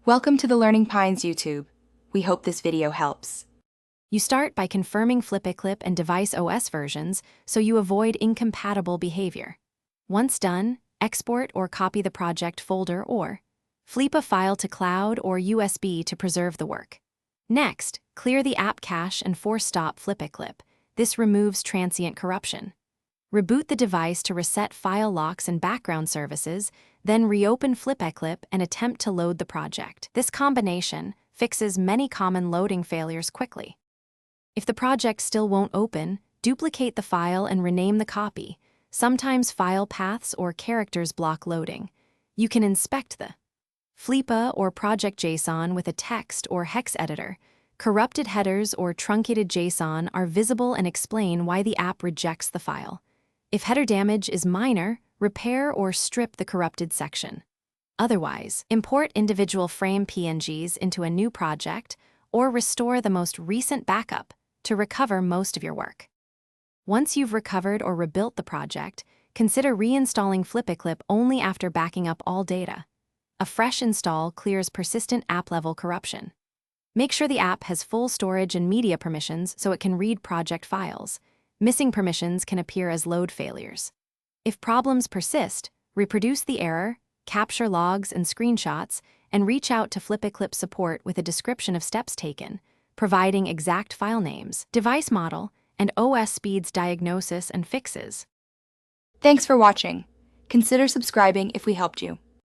Welcome to the Learning Pines YouTube. We hope this video helps. You start by confirming Flipaclip and device OS versions so you avoid incompatible behavior. Once done, export or copy the project folder or flip a file to cloud or USB to preserve the work. Next, clear the app cache and force stop Flipaclip. This removes transient corruption. Reboot the device to reset file locks and background services, then reopen Flipaclip and attempt to load the project. This combination fixes many common loading failures quickly. If the project still won't open, duplicate the file and rename the copy. Sometimes file paths or characters block loading. You can inspect the Flipa or project JSON with a text or hex editor. Corrupted headers or truncated JSON are visible and explain why the app rejects the file. If header damage is minor, repair or strip the corrupted section. Otherwise, import individual frame PNGs into a new project or restore the most recent backup to recover most of your work. Once you've recovered or rebuilt the project, consider reinstalling Flipaclip only after backing up all data. A fresh install clears persistent app-level corruption. Make sure the app has full storage and media permissions so it can read project files. Missing permissions can appear as load failures. If problems persist, reproduce the error, capture logs and screenshots, and reach out to Flipaclip support with a description of steps taken, providing exact file names, device model, and OS speeds diagnosis and fixes. Thanks for watching. Consider subscribing if we helped you.